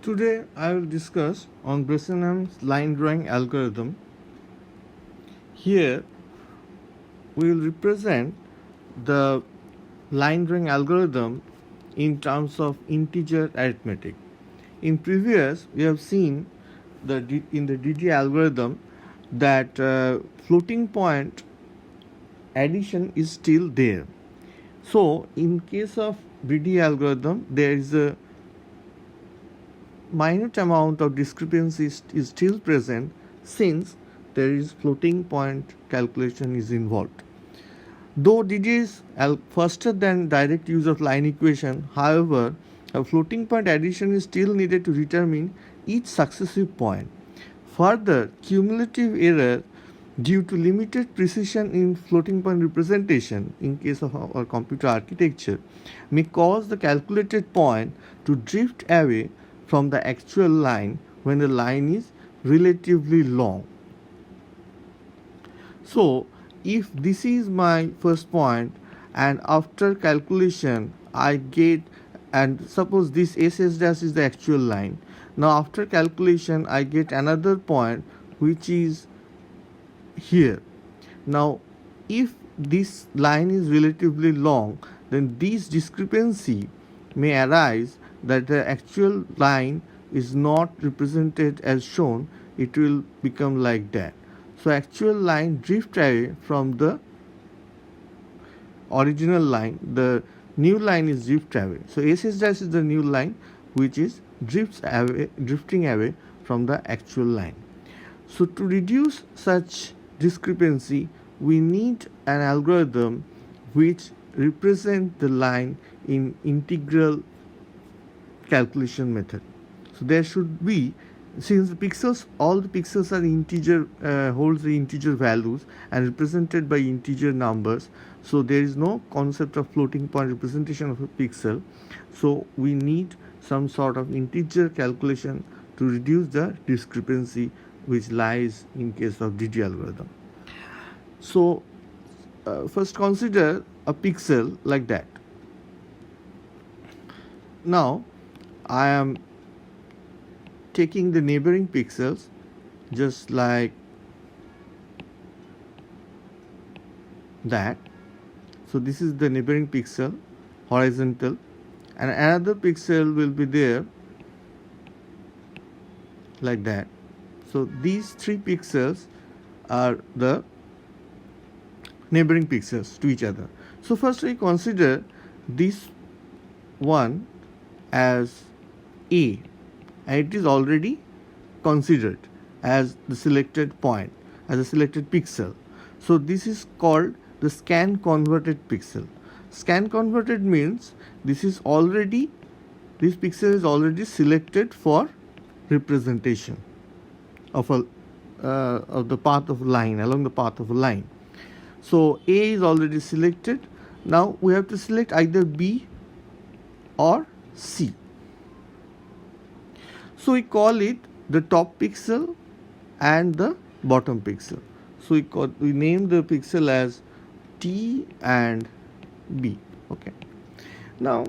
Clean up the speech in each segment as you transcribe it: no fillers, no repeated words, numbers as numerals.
Today I will discuss on Bresenham's line drawing algorithm. Here we will represent the line drawing algorithm in terms of integer arithmetic. In previous we have seen in the DD algorithm that floating point addition is still there. So in case of BD algorithm there is a minute amount of discrepancy is still present since there is floating point calculation is involved. Though DD is faster than direct use of line equation, however, a floating point addition is still needed to determine each successive point. Further, cumulative error due to limited precision in floating point representation in case of our computer architecture may cause the calculated point to drift away from the actual line when the line is relatively long. So if this is my first point and after calculation I get, and suppose this SS dash is the actual line, now after calculation I get another point which is here. Now if this line is relatively long, then this discrepancy may arise that the actual line is not represented as shown. It will become like that. So actual line drift away from the original line, the new line is drift away. So SS dash is the new line which is drifting away from the actual line. So to reduce such discrepancy we need an algorithm which represent the line in integral calculation method. So there should be, since all the pixels are integer, holds the integer values and represented by integer numbers, so there is no concept of floating point representation of a pixel. So we need some sort of integer calculation to reduce the discrepancy which lies in case of DD algorithm. So first consider a pixel like that. Now I am taking the neighboring pixels just like that. So this is the neighboring pixel, horizontal, and another pixel will be there like that. So these three pixels are the neighboring pixels to each other. So first we consider this one as A, and it is already considered as the selected point, as a selected pixel. So this is called the scan converted pixel. Scan converted means this pixel is already selected for representation of the path of a line, along the path of a line. So A is already selected. Now we have to select either B or C. So we call it the top pixel and the bottom pixel. So we name the pixel as T and B. Okay. Now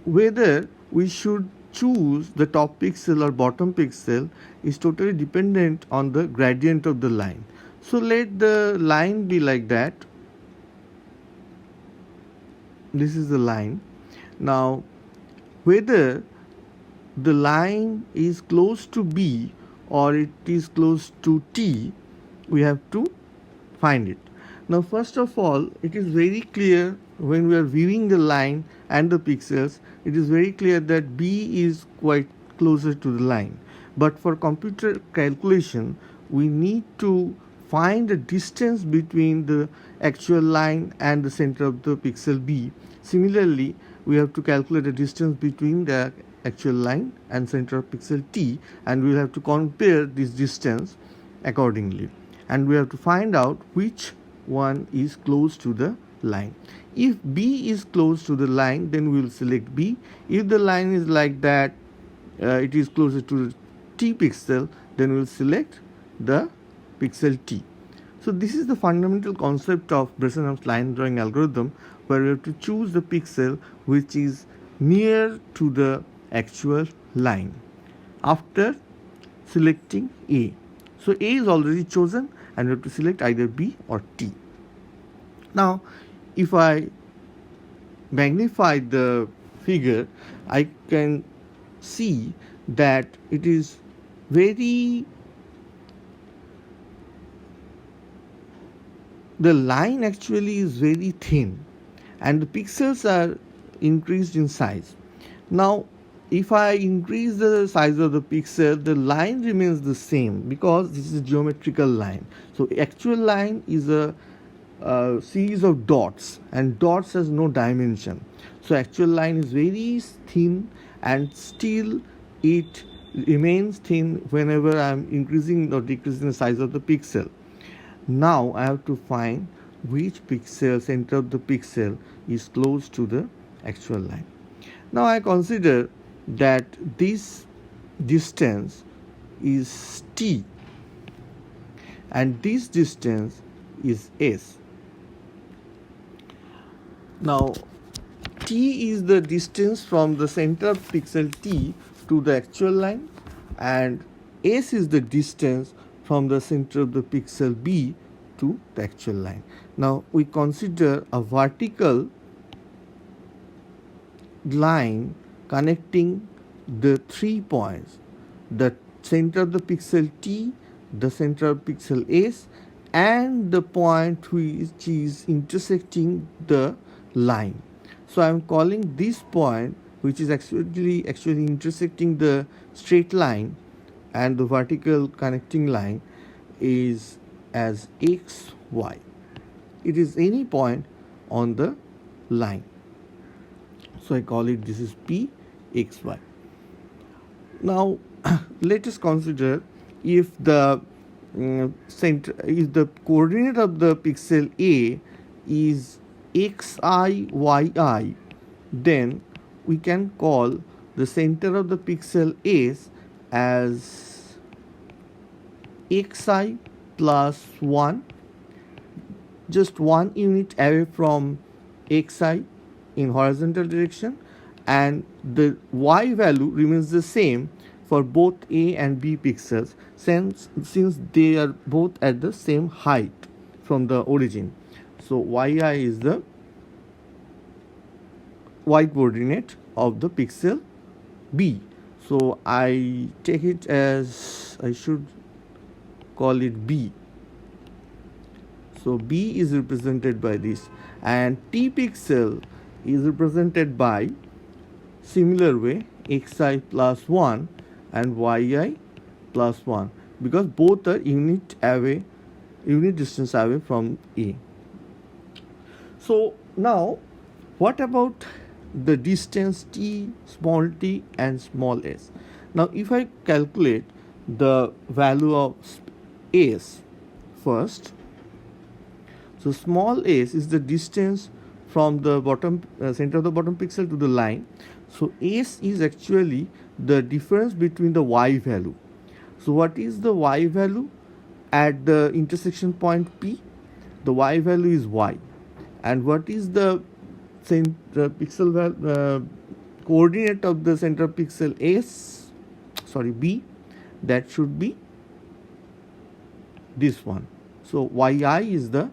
whether we should choose the top pixel or bottom pixel is totally dependent on the gradient of the line. So let the line be like that. This is the line. Now whether the line is close to B or it is close to T, we have to find it. Now first of all, it is very clear when we are viewing the line and the pixels, it is very clear that B is quite closer to the line. But for computer calculation, we need to find the distance between the actual line and the center of the pixel B. Similarly, we have to calculate the distance between the actual line and center of pixel T, and we will have to compare this distance accordingly, and we have to find out which one is close to the line. If B is close to the line, then we will select B. If the line is like that, it is closer to the T pixel, then we will select the pixel T. So this is the fundamental concept of Bresenham's line drawing algorithm, where we have to choose the pixel which is near to the actual line. after selecting A. So A is already chosen and we have to select either B or T. Now if I magnify the figure, I can see that it is very, the line actually is very thin and the pixels are increased in size. Now if I increase the size of the pixel, the line remains the same because this is a geometrical line. So actual line is a series of dots and dots has no dimension. So actual line is very thin and still it remains thin whenever I am increasing or decreasing the size of the pixel. Now I have to find which pixel, center of the pixel is close to the actual line. Now I consider that this distance is t and this distance is s. Now t is the distance from the center of pixel t to the actual line and s is the distance from the center of the pixel b to the actual line. Now we consider a vertical line connecting the 3 points, the center of the pixel t, the center of pixel s, and the point which is intersecting the line. So I am calling this point, which is actually intersecting the straight line and the vertical connecting line, is as x, y. It is any point on the line. So I call it, this is P, x, y. Now let us consider if the if the coordinate of the pixel A is xi, yi, then we can call the center of the pixel S as xi plus 1, just 1 unit away from xi in horizontal direction, and the y value remains the same for both A and B pixels since they are both at the same height from the origin. So yi is the y coordinate of the pixel B. So I take it as, I should call it B. So B is represented by this, and T pixel is represented by similar way xi plus 1 and yi plus 1 because both are unit distance away from A. So now what about the distance t, small t and small s? Now if I calculate the value of s first, so small s is the distance from the bottom center of the bottom pixel to the line. So s is actually the difference between the y value. So what is the y value at the intersection point P? The y value is y. And what is the pixel coordinate of the center pixel B? That should be this one. So yi is the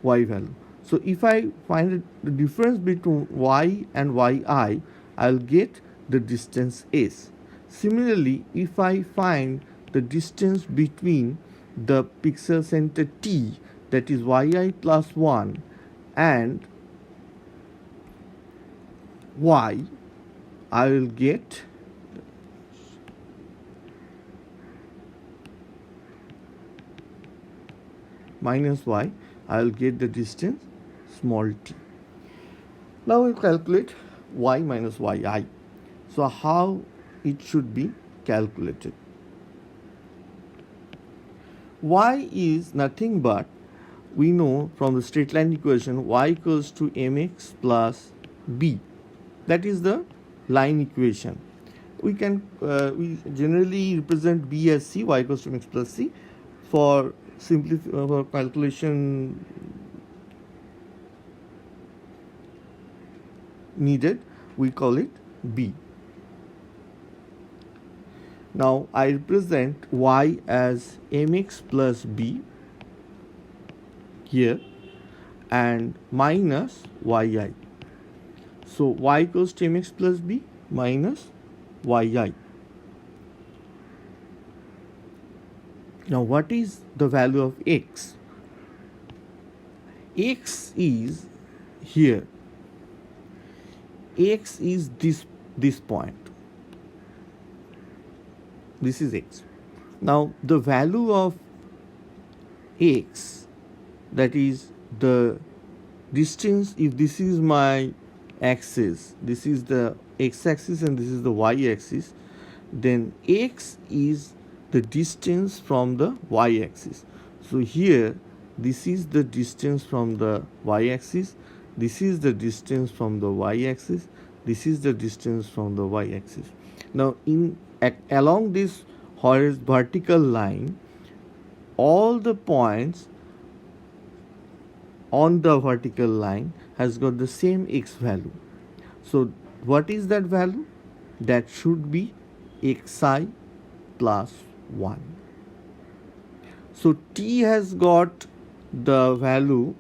y value. So if I find the difference between y and yi, I'll get the distance s. Similarly, if I find the distance between the pixel center t, that is yi plus 1, and y, I will get minus y, I will get the distance small t. Now we calculate y minus yi. So how it should be calculated? Y is nothing but, we know from the straight line equation, y equals to mx plus b. That is the line equation. We can we generally represent b as c, y equals to mx plus c. For for calculation needed, we call it b. Now I represent y as mx plus b here and minus yi. So y equals to mx plus b minus yi. Now what is the value of x? X is here. X is this point. This is x. Now the value of x, that is the distance, if this is my axis, this is the x axis and this is the y axis, then x is the distance from the y axis. So here this is the distance from the y axis, this is the distance from the y axis, this is the distance from the y axis. Now along this vertical line, all the points on the vertical line has got the same x value. So what is that value? That should be xi plus 1. So t has got the value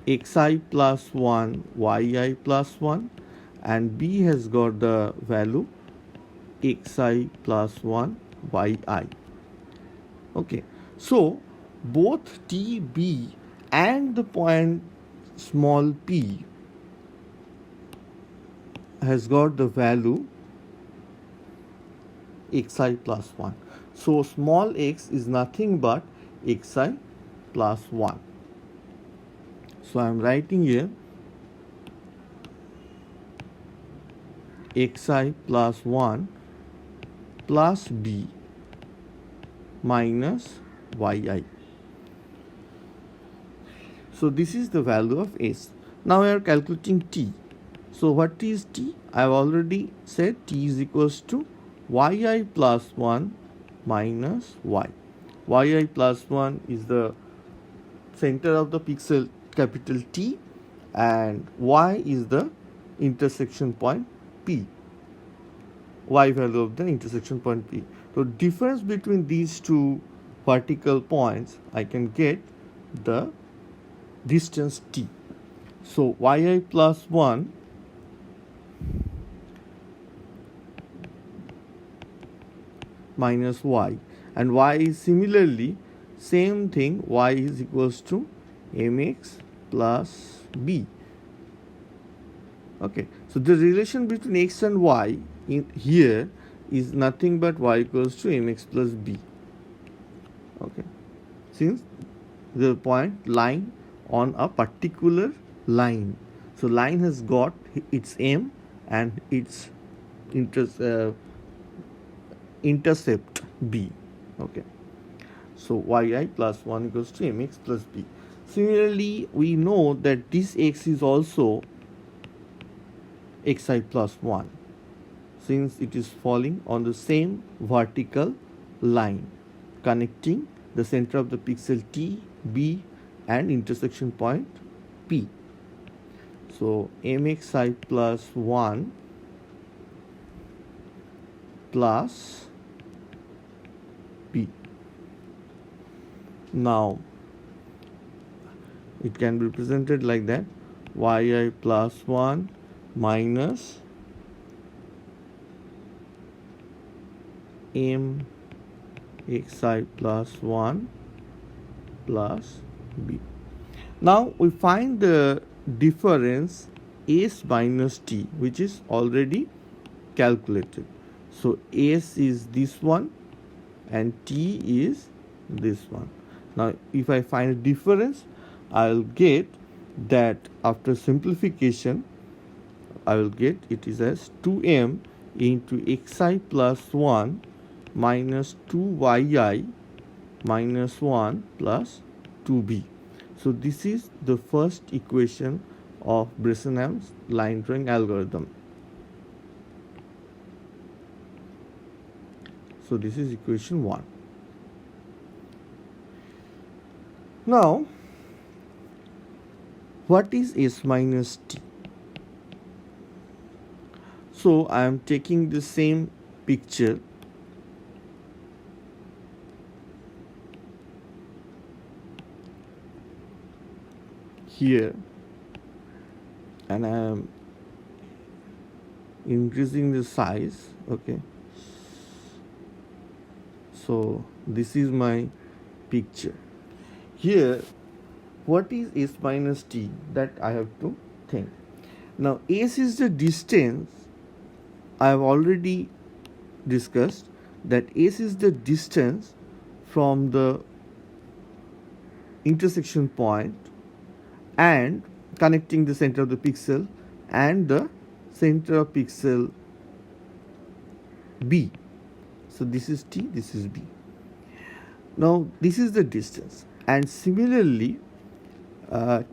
xi plus 1, yi plus 1, and b has got the value xi plus 1, yi. Okay, so both t, b and the point small p has got the value xi plus 1. So small x is nothing but xi plus 1. So I am writing here xi plus 1 plus b minus yi. So this is the value of s. Now we are calculating t. So what is t? I have already said t is equals to yi plus 1 minus y. Yi plus 1 is the center of the pixel capital T and y is the intersection point P. Y value of the intersection point P. So difference between these two vertical points, I can get the distance T. So yi plus 1 minus y, and y is similarly same thing, y is equals to mx plus b. Okay, so the relation between x and y in here is nothing but y equals to mx plus b. Okay, since the point lying on a particular line, so line has got its m and its intercept b. Okay, so yi plus 1 equals to mx plus b. Similarly, we know that this x is also xi plus 1 since it is falling on the same vertical line connecting the center of the pixel T, B and intersection point P. So mxi plus 1 plus b. Now it can be represented like that: yi plus 1 minus m xi plus 1 plus b. Now we find the difference s minus t, which is already calculated. So s is this one and t is this one. Now if I find a difference, I will get that after simplification I will get it is as 2m into xi plus 1 minus 2yi minus 1 plus 2b. So this is the first equation of Bresenham's line drawing algorithm. So this is equation 1. Now what is s minus t? also I am taking the same picture here, and I am increasing the size. Okay, so this is my picture. Here, what is s minus t, that I have to think. Now s is the distance. I have already discussed that s is the distance from the intersection point and connecting the center of the pixel and the center of pixel B. So this is T, this is B. Now this is the distance, and similarly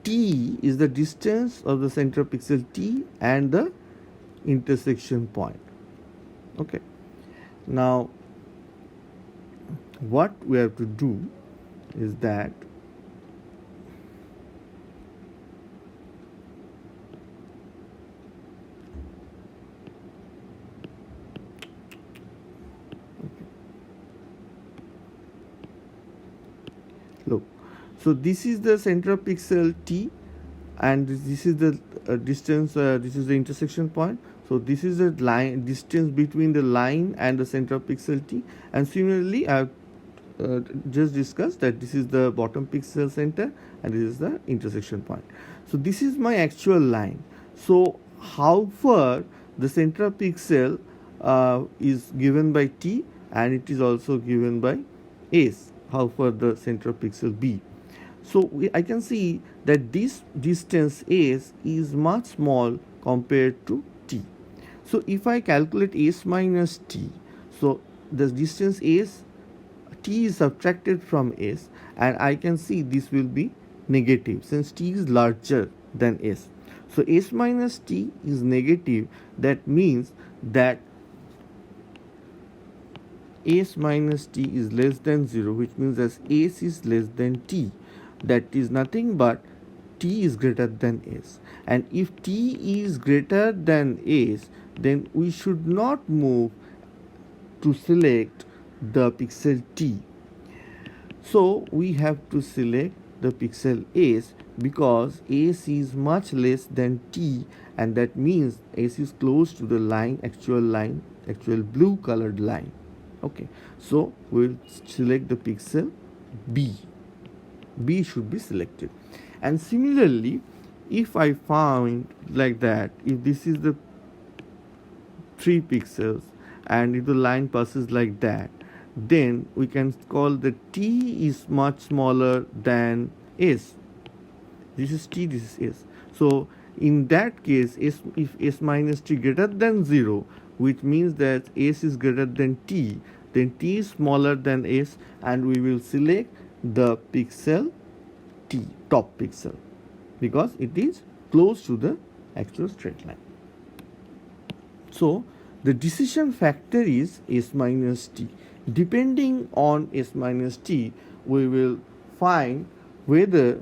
T is the distance of the center of pixel T and the intersection point. Okay. Now what we have to do is that look, so this is the center of pixel T, and this is the distance, this is the intersection point. So this is the line distance between the line and the center of pixel T, and similarly I have just discussed that this is the bottom pixel center and this is the intersection point. So this is my actual line. So how far the center of pixel is given by T, and it is also given by S, how far the center of pixel B. So I can see that this distance S is much small compared to T. So if I calculate S minus T, so the distance S, T is subtracted from S, and I can see this will be negative since T is larger than S. So S minus T is negative. That means that S minus T is less than 0, which means that S is less than T. That is nothing but T is greater than S. And if T is greater than S, then we should not move to select the pixel T. So we have to select the pixel S because S is much less than T, and that means S is close to the line, actual blue colored line. Okay, so we'll select the pixel B. B should be selected. And similarly, if I find like that, if this is the 3 pixels and if the line passes like that, then we can call the T is much smaller than S. This is T, this is S. So in that case, if S minus T greater than 0, which means that S is greater than T, then T is smaller than S, and we will select the pixel T, top pixel, because it is close to the actual straight line. So the decision factor is S minus T. Depending on S minus T, we will find whether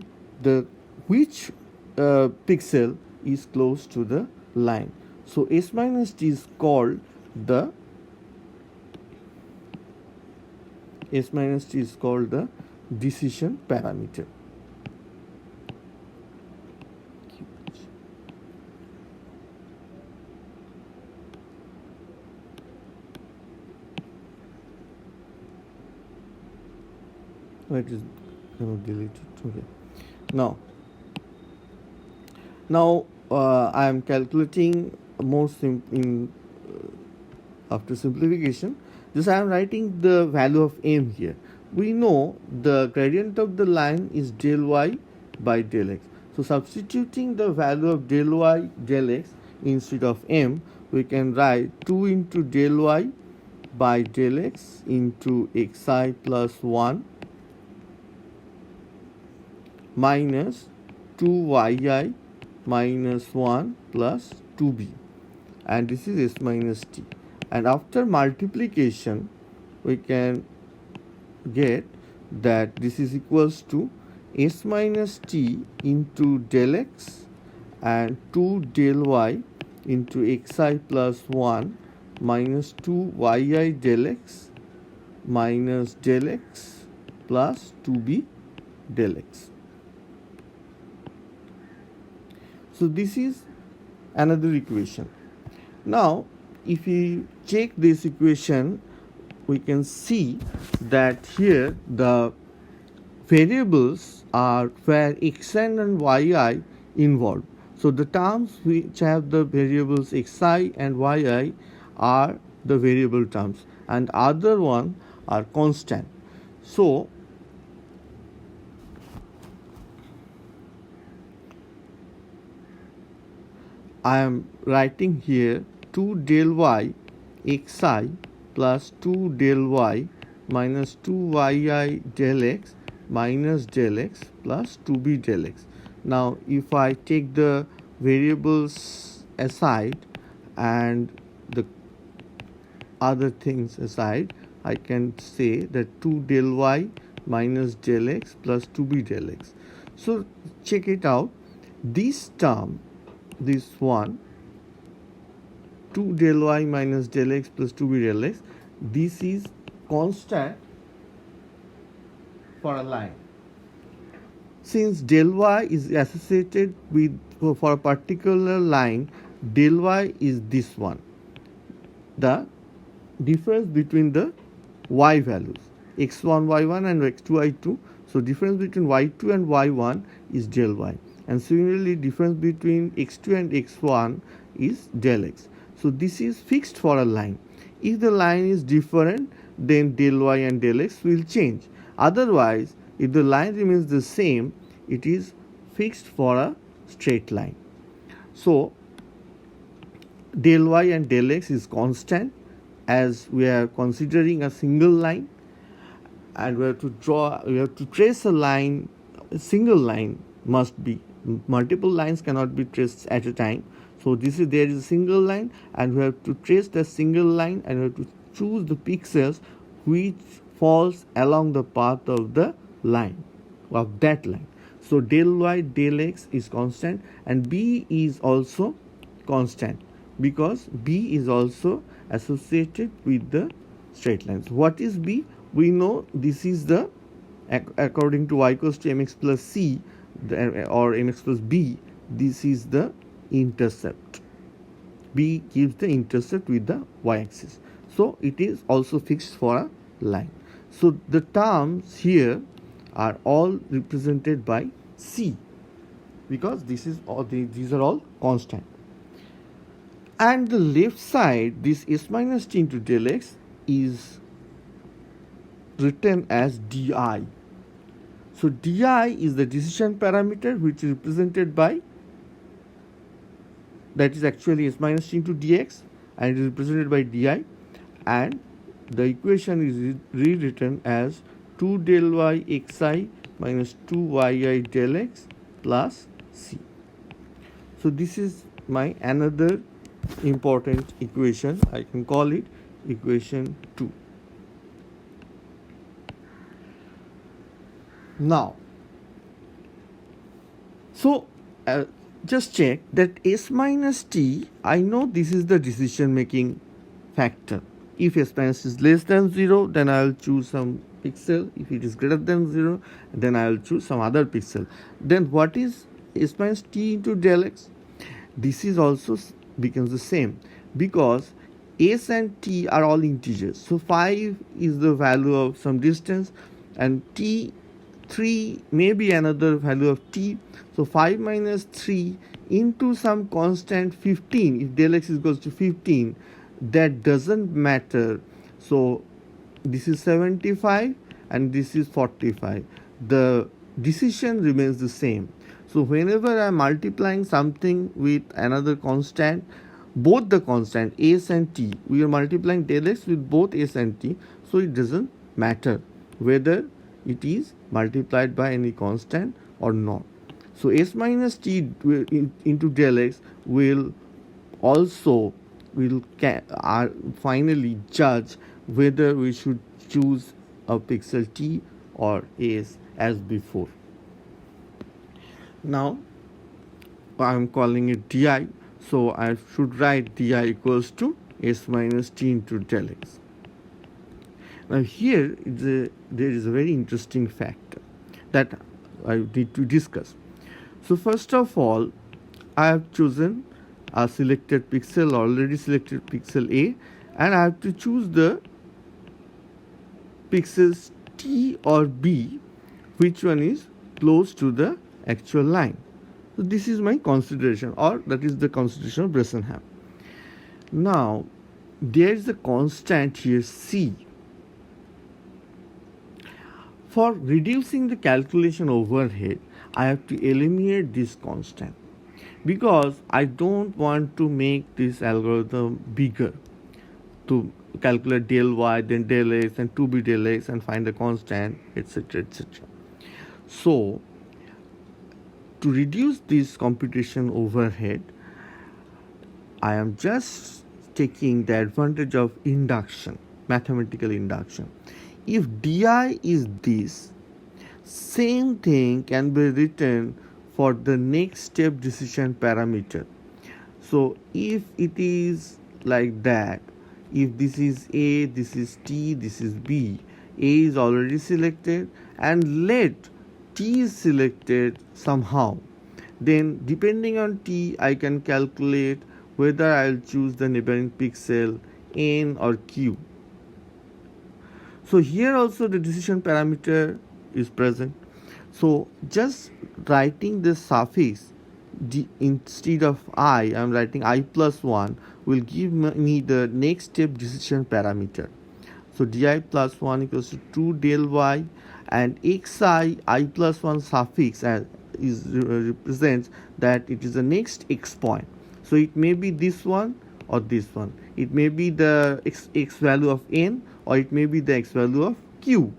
which pixel is close to the line. So S minus T is called the decision parameter. It is deleted. Okay. Now I am calculating after simplification. Just I am writing the value of m here. We know the gradient of the line is del y by del x. So substituting the value of del y del x instead of m, we can write 2 into del y by del x into xi plus 1 minus 2yi minus 1 plus 2b, and this is S minus T. And after multiplication, we can get that this is equals to S minus T into del x and 2 del y into xi plus 1 minus 2 yi del x minus del x plus 2b del x. So this is another equation. Now if we check this equation, we can see that here the variables are where xn and yi involved. So the terms which have the variables xi and yi are the variable terms, and other one are constant. So I am writing here 2 del y xi plus 2 del y minus 2 yi del x minus del x plus 2b del x. Now if I take the variables aside and the other things aside, I can say that 2 del y minus del x plus 2b del x. So check it out. This term, this one, 2 del y minus del x plus 2b del x, this is constant for a line. Since del y is associated with, for a particular line, del y is this one, the difference between the y values, x1 y1 and x2 y2. So difference between y2 and y1 is del y, and similarly difference between x2 and x1 is del x. So this is fixed for a line. If the line is different, then del y and del x will change. Otherwise, if the line remains the same, it is fixed for a straight line. So del y and del x is constant, as we are considering a single line, and we have to trace a line. A single line must be, multiple lines cannot be traced at a time. So there is a single line, and we have to trace the single line, and we have to choose the pixels which falls along the path of the line, of that line. So del y del x is constant, and b is also constant because b is also associated with the straight lines. What is b? We know this is the, according to y equals to mx plus c or mx plus b, this is the intercept. B gives the intercept with the y-axis. So it is also fixed for a line. So the terms here are all represented by c, because these are all constant. And the left side, this s minus t into del x, is written as di. So di is the decision parameter, which is represented by, that is actually s minus t into dx, and it is represented by di, and the equation is rewritten as 2 del y xi minus 2 yi del x plus c. So this is my another important equation. I can call it equation 2. Now, so just check that s minus t, I know this is the decision making factor. If s minus is less than 0, then I will choose some pixel. If it is greater than 0, then I will choose some other pixel. Then what is s minus t into del x? This is also becomes the same, because s and t are all integers. So 5 is the value of some distance, and t3 may be another value of t. So 5 minus 3 into some constant 15, if del x is equals to 15, that doesn't matter. So this is 75 and this is 45. The decision remains the same. So whenever I am multiplying something with another constant, both the constant s and t, we are multiplying del x with both s and t, so it doesn't matter whether it is multiplied by any constant or not. So s minus t into del x will also finally judge whether we should choose a pixel t or s as before. Now I am calling it di. So I should write di equals to s minus t into del x. Now here there is a very interesting fact that I need to discuss. So first of all, I have chosen a selected pixel, already selected pixel A, and I have to choose the pixels T or B, which one is close to the actual line. So this is my consideration, or that is the consideration of Bresenham. Now there is a constant here C. For reducing the calculation overhead, I have to eliminate this constant because I don't want to make this algorithm bigger to calculate del y, then del x, and 2b del x, and find the constant, etc. etc. So, to reduce this computation overhead, I am just taking the advantage of induction, mathematical induction. If di is this, same thing can be written for the next step decision parameter. So if it is like that, if this is A, this is T, this is B, A is already selected and let T is selected somehow, then depending on T I can calculate whether I'll choose the neighboring pixel N or Q. So here also the decision parameter is present. So just writing the suffix d instead of I am writing I plus 1 will give me the next step decision parameter. So di plus 1 equals to 2 del y, and xi I plus 1 suffix represents that it is the next x point. So it may be this one or this one. It may be the x value of n, or it may be the x value of q.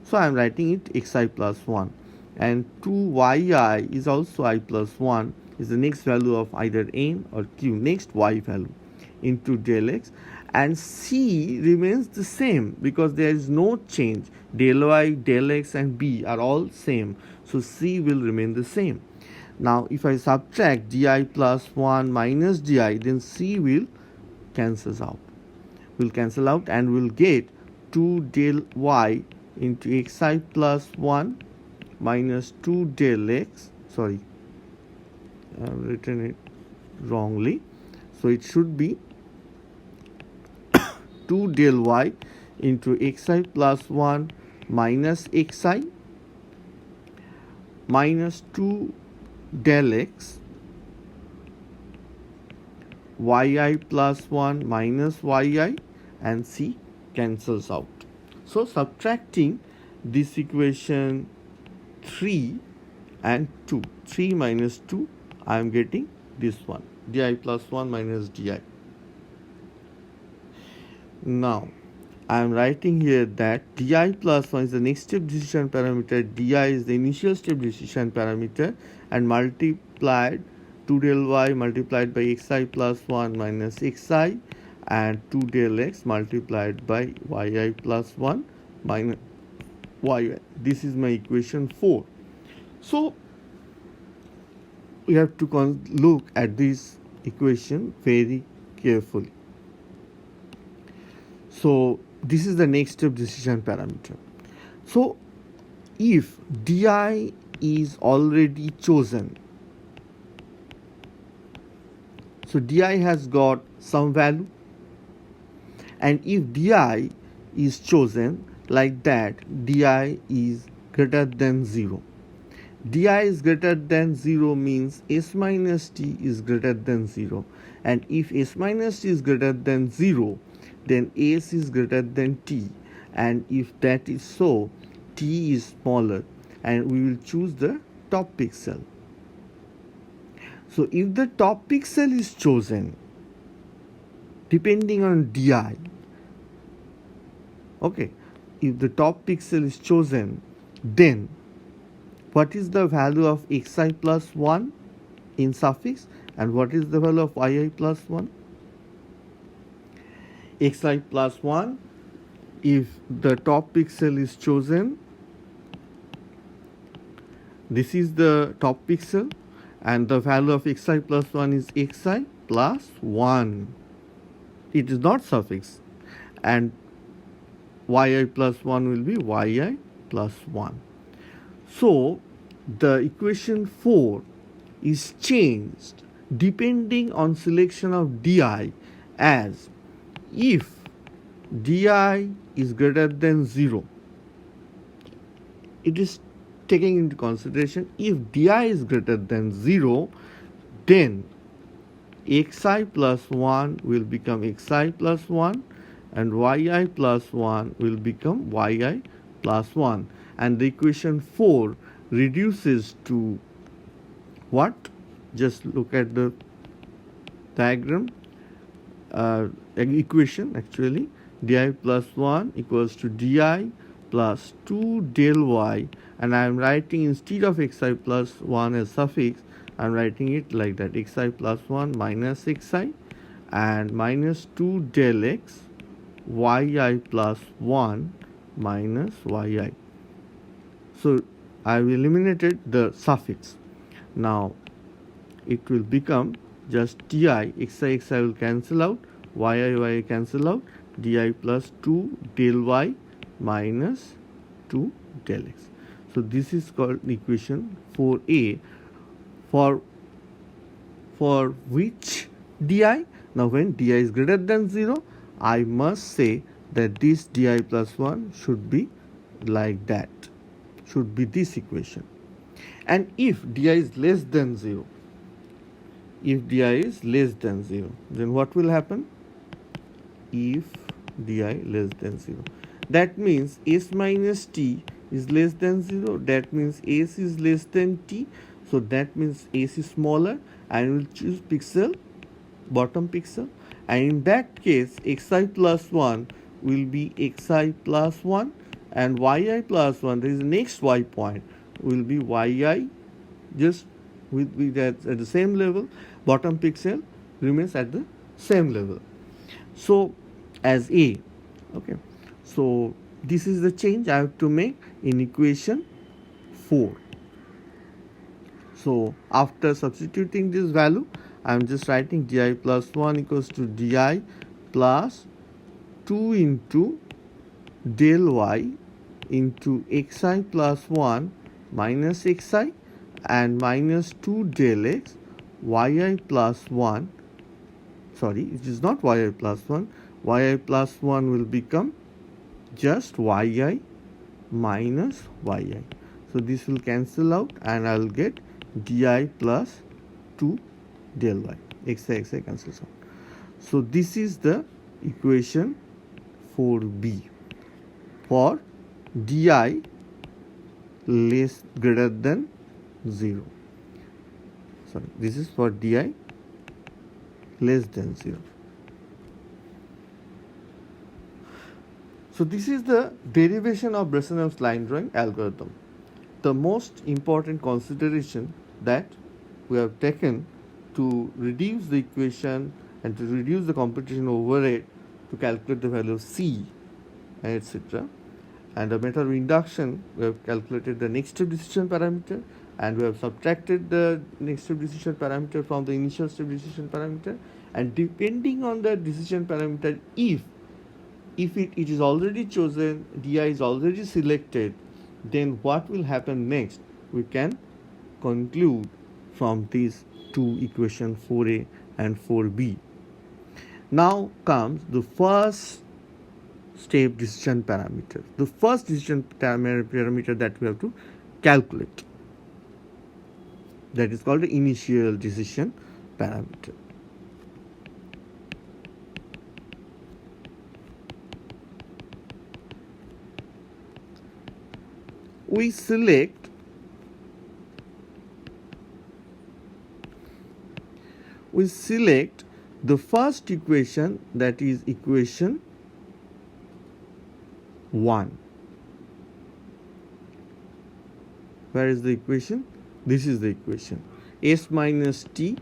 So I am writing it xi plus 1, and 2yi is also I plus 1 is the next value of either n or q, next y value, into del x, and c remains the same because there is no change. Del y, del x and b are all same, so c will remain the same. Now if I subtract di plus 1 minus di, then c will cancel out and we'll get 2 del y into xi plus 1 minus 2 del x. Sorry, I've written it wrongly. So it should be 2 del y into xi plus 1 minus xi minus 2 del x yi plus 1 minus yi, and c cancels out. So subtracting this equation 3 and 2, 3 minus 2, I am getting this one, di plus 1 minus di. Now I am writing here that di plus 1 is the next step decision parameter, di is the initial step decision parameter, and multiplied 2 del y multiplied by xi plus 1 minus xi, and 2 del x multiplied by yi plus 1 minus yi. This is my equation 4. So we have to look at this equation very carefully. So this is the next step decision parameter. So if di is already chosen, so di has got some value, and if di is chosen like that, di is greater than 0. Di is greater than 0 means s minus t is greater than 0, and if s minus t is greater than 0, then s is greater than t, and if that is so, t is smaller, and we will choose the top pixel. So if the top pixel is chosen depending on di, okay, if the top pixel is chosen, then what is the value of xi plus 1 in suffix, and what is the value of yi plus 1? Xi plus 1, if the top pixel is chosen, this is the top pixel, and the value of xi plus 1 is xi, plus 1. It is not suffix, and yi plus 1 will be yi plus 1. So the equation 4 is changed depending on selection of di as if di is greater than 0. It is taking into consideration if di is greater than 0, then xi plus 1 will become xi plus 1 and yi plus 1 will become yi plus 1, and the equation 4 reduces to what? Just look at the diagram, equation actually. Di plus 1 equals to di plus 2 del y, and I am writing instead of xi plus 1 as suffix, I am writing it like that: xi plus 1 minus xi and minus 2 del x yi plus 1 minus yi. So I have eliminated the suffix. Now it will become just ti, xi will cancel out, yi cancel out, di plus 2 del y minus 2 del x. So this is called equation 4a. For which di? Now when di is greater than 0, I must say that this di plus 1 should be like that, should be this equation. And if di is less than 0, if di is less than 0, then what will happen? If di less than 0, that means s minus t is less than 0, that means s is less than t, so that means s is smaller, and we will choose pixel, bottom pixel, and in that case xi plus 1 will be xi plus 1 and yi plus 1, there is the next y point, will be yi, just with that at the same level, bottom pixel remains at the same level. So as a, okay, so this is the change I have to make in equation 4. So after substituting this value, I am just writing di plus 1 equals to di plus 2 into del y into xi plus 1 minus xi and minus 2 del x yi plus 1, sorry, it is not yi plus 1, yi plus 1 will become just yi minus yi. So this will cancel out and I will get di plus 2 del y, xi cancels out. So this is the equation 4b for di less greater than 0. Sorry, this is for di less than 0. So this is the derivation of Bresenham's line drawing algorithm. The most important consideration that we have taken to reduce the equation and to reduce the computation overhead to calculate the value of c, etc. And the method of induction, we have calculated the next step decision parameter, and we have subtracted the next step decision parameter from the initial step decision parameter, and depending on the decision parameter, if it is already chosen, di is already selected, then what will happen next? We can conclude from these two equations 4a and 4b. Now comes the first step decision parameter. The first decision parameter that we have to calculate, that is called the initial decision parameter. We select the first equation, that is equation 1. Where is the equation? This is the equation. S minus t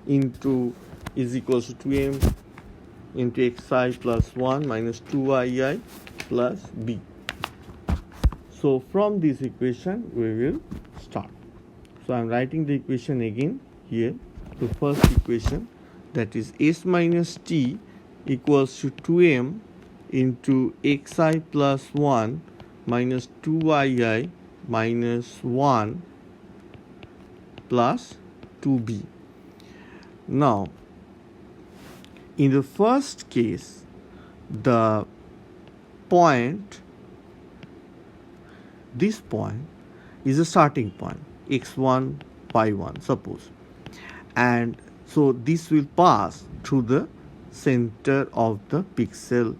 into is equals to 2m into xi plus 1 minus 2yi plus b. So from this equation we will start. So I am writing the equation again here. The first equation, that is s minus t equals to 2m into xi plus 1 minus 2yi minus 1 plus 2b. Now, in the first case, the point, this point is a starting point, x1, y1, suppose. And so this will pass through the center of the pixel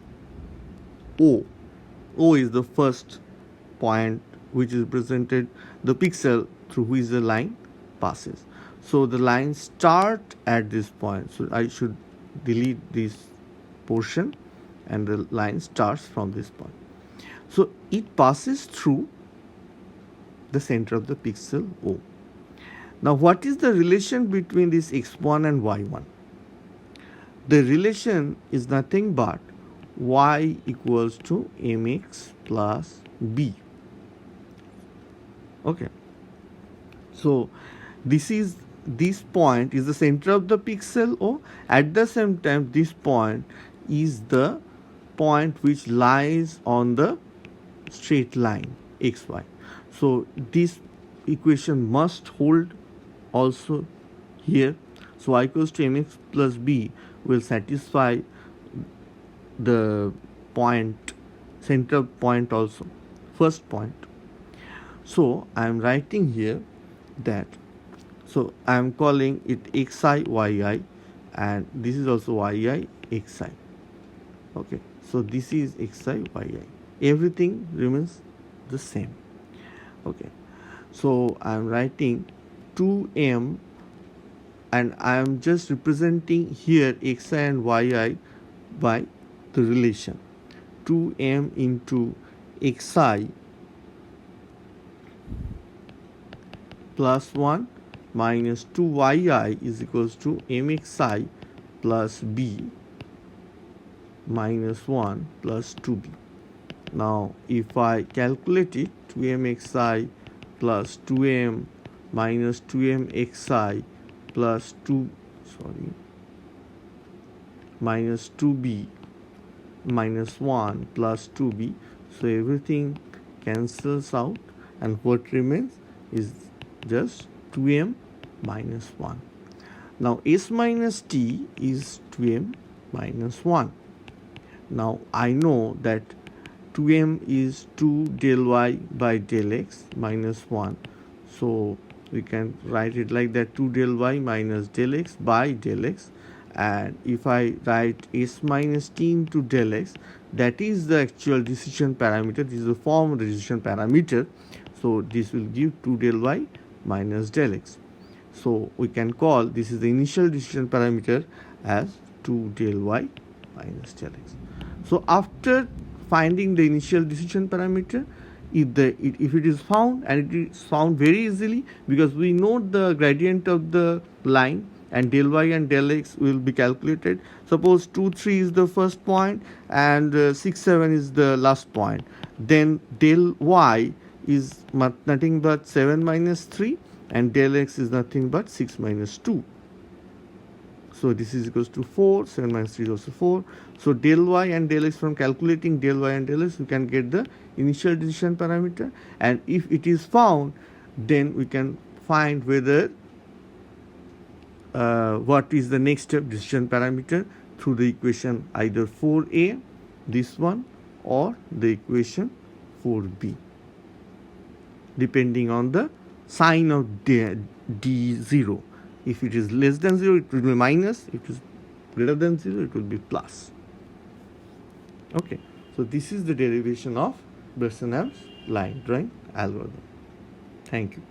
O. O is the first point which is represented, the pixel through which the line passes. So the line start at this point. So I should delete this portion and the line starts from this point. So it passes through the center of the pixel O. Now what is the relation between this x1 and y1? The relation is nothing but y equals to mx plus b. Okay. So this point is the center of the pixel O. At the same time, this point is the point which lies on the straight line xy. So this equation must hold also here. So y equals to mx plus b will satisfy the point, center point also, first point. So I am writing here that, so I am calling it xi yi, and this is also yi xi. Okay, so this is xi yi. Everything remains the same. Okay, so I am writing 2m, and I am just representing here xi and yi by the relation 2m into xi plus 1 minus 2yi is equals to mxi plus b minus 1 plus 2b. Now if I calculate it, 2mxi plus 2m minus 2mxi plus 2 minus 2b minus 1 plus 2b, so everything cancels out and what remains is just 2m minus 1. Now s minus t is 2m minus 1. Now I know that 2m is 2 del y by del x minus 1. So we can write it like that, 2 del y minus del x by del x. And if I write s minus t into del x, that is the actual decision parameter. This is the form of the decision parameter. So this will give 2 del y minus del x. So we can call this is the initial decision parameter as 2 del y minus del x. So after finding the initial decision parameter, if it is found, and it is found very easily because we know the gradient of the line, and del y and del x will be calculated. Suppose 2, 3 is the first point and 6, 7 is the last point. Then del y is nothing but 7 minus 3 and del x is nothing but 6 minus 2. So this is equals to 4, 7 minus 3 is also 4. So del y and del x, from calculating del y and del x, we can get the initial decision parameter, and if it is found, then we can find whether what is the next step decision parameter through the equation either 4a, this one, or the equation 4b, depending on the sign of d0. If it is less than 0, it will be minus. If it is greater than 0, it will be plus. Okay, so this is the derivation of Bresenham's line drawing algorithm. Thank you.